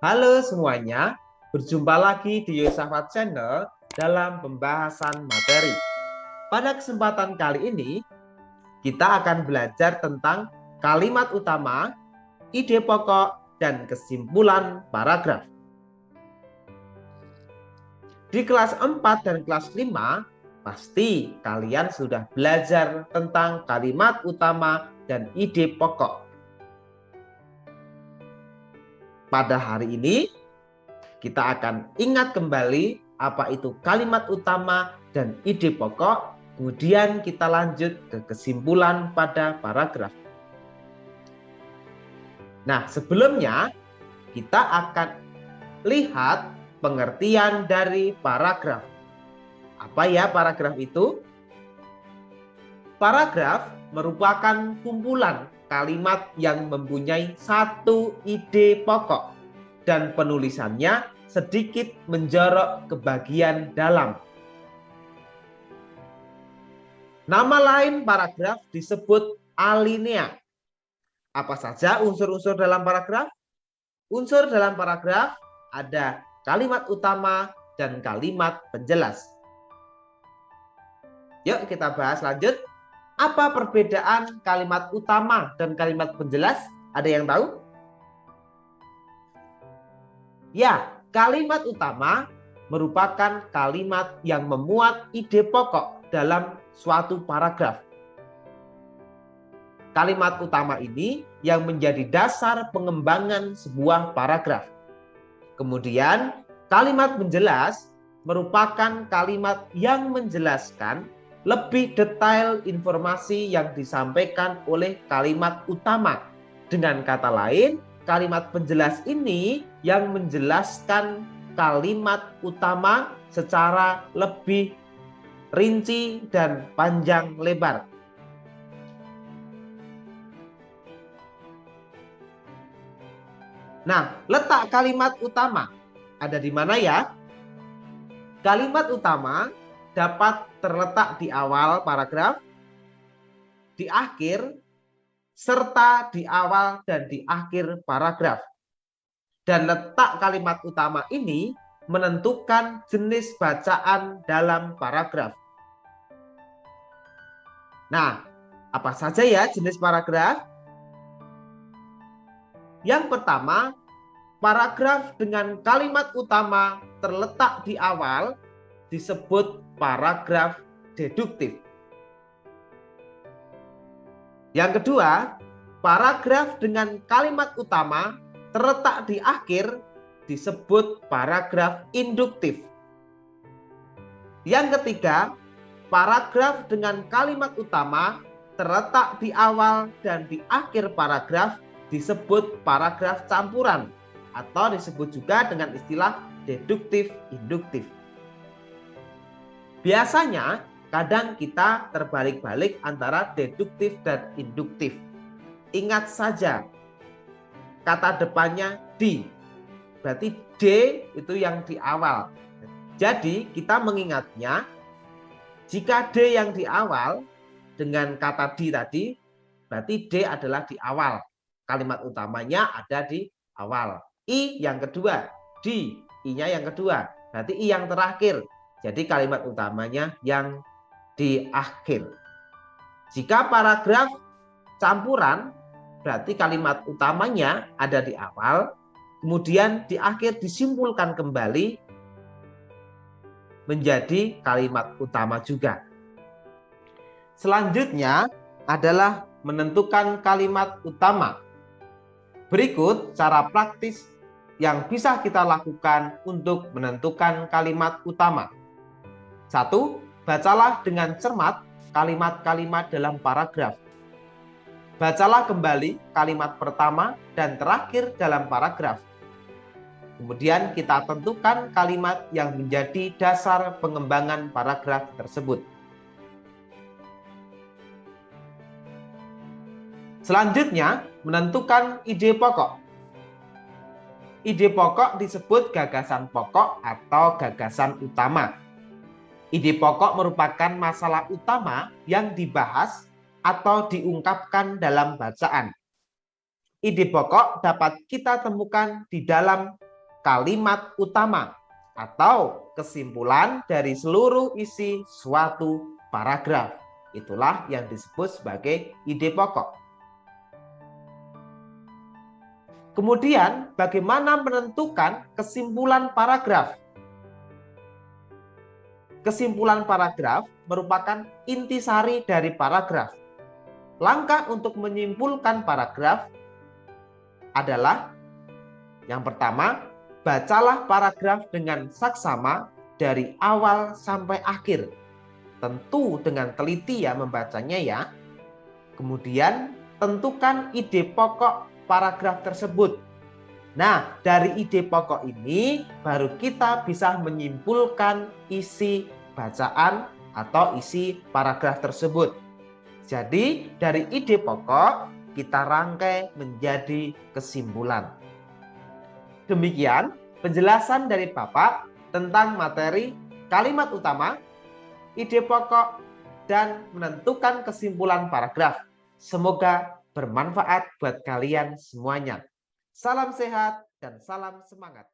Halo semuanya, berjumpa lagi di Yosafat Channel dalam pembahasan materi. Pada kesempatan kali ini, kita akan belajar tentang kalimat utama, ide pokok, dan kesimpulan paragraf. Di kelas 4 dan kelas 5, pasti kalian sudah belajar tentang kalimat utama dan ide pokok. Pada hari ini, kita akan ingat kembali apa itu kalimat utama dan ide pokok, kemudian kita lanjut ke kesimpulan pada paragraf. Nah, sebelumnya kita akan lihat pengertian dari paragraf. Apa ya paragraf itu? Paragraf merupakan kumpulan kalimat yang mempunyai satu ide pokok dan penulisannya sedikit menjorok ke bagian dalam. Nama lain paragraf disebut alinea. Apa saja unsur-unsur dalam paragraf? Unsur dalam paragraf ada kalimat utama dan kalimat penjelas. Yuk kita bahas lanjut. Apa perbedaan kalimat utama dan kalimat penjelas? Ada yang tahu? Ya, kalimat utama merupakan kalimat yang memuat ide pokok dalam suatu paragraf. Kalimat utama ini yang menjadi dasar pengembangan sebuah paragraf. Kemudian, kalimat penjelas merupakan kalimat yang menjelaskan lebih detail informasi yang disampaikan oleh kalimat utama. Dengan kata lain, kalimat penjelas ini yang menjelaskan kalimat utama secara lebih rinci dan panjang lebar. Nah, letak kalimat utama ada di mana ya? Kalimat utama dapat terletak di awal paragraf, di akhir, serta di awal dan di akhir paragraf. Dan letak kalimat utama ini menentukan jenis bacaan dalam paragraf. Nah, apa saja ya jenis paragraf? Yang pertama, paragraf dengan kalimat utama terletak di awal disebut paragraf deduktif. Yang kedua, paragraf dengan kalimat utama terletak di akhir disebut paragraf induktif. Yang ketiga, paragraf dengan kalimat utama terletak di awal dan di akhir paragraf disebut paragraf campuran atau disebut juga dengan istilah deduktif induktif. Biasanya kadang kita terbalik-balik antara deduktif dan induktif. Ingat saja, kata depannya di. Berarti D itu yang di awal. Jadi kita mengingatnya, jika D yang di awal dengan kata di tadi, berarti D adalah di awal. Kalimat utamanya ada di awal. I yang kedua, di. I-nya yang kedua, berarti I yang terakhir. Jadi kalimat utamanya yang di akhir. Jika paragraf campuran, berarti kalimat utamanya ada di awal, kemudian di akhir disimpulkan kembali menjadi kalimat utama juga. Selanjutnya adalah menentukan kalimat utama. Berikut cara praktis yang bisa kita lakukan untuk menentukan kalimat utama. 1. Bacalah dengan cermat kalimat-kalimat dalam paragraf. Bacalah kembali kalimat pertama dan terakhir dalam paragraf. Kemudian kita tentukan kalimat yang menjadi dasar pengembangan paragraf tersebut. Selanjutnya, menentukan ide pokok. Ide pokok disebut gagasan pokok atau gagasan utama. Ide pokok merupakan masalah utama yang dibahas atau diungkapkan dalam bacaan. Ide pokok dapat kita temukan di dalam kalimat utama atau kesimpulan dari seluruh isi suatu paragraf. Itulah yang disebut sebagai ide pokok. Kemudian, bagaimana menentukan kesimpulan paragraf? Kesimpulan paragraf merupakan intisari dari paragraf. Langkah untuk menyimpulkan paragraf adalah yang pertama, bacalah paragraf dengan saksama dari awal sampai akhir. Tentu dengan teliti ya membacanya ya. Kemudian tentukan ide pokok paragraf tersebut. Nah, dari ide pokok ini baru kita bisa menyimpulkan isi bacaan atau isi paragraf tersebut. Jadi, dari ide pokok kita rangkai menjadi kesimpulan. Demikian penjelasan dari Bapak tentang materi kalimat utama, ide pokok, dan menentukan kesimpulan paragraf. Semoga bermanfaat buat kalian semuanya. Salam sehat dan salam semangat.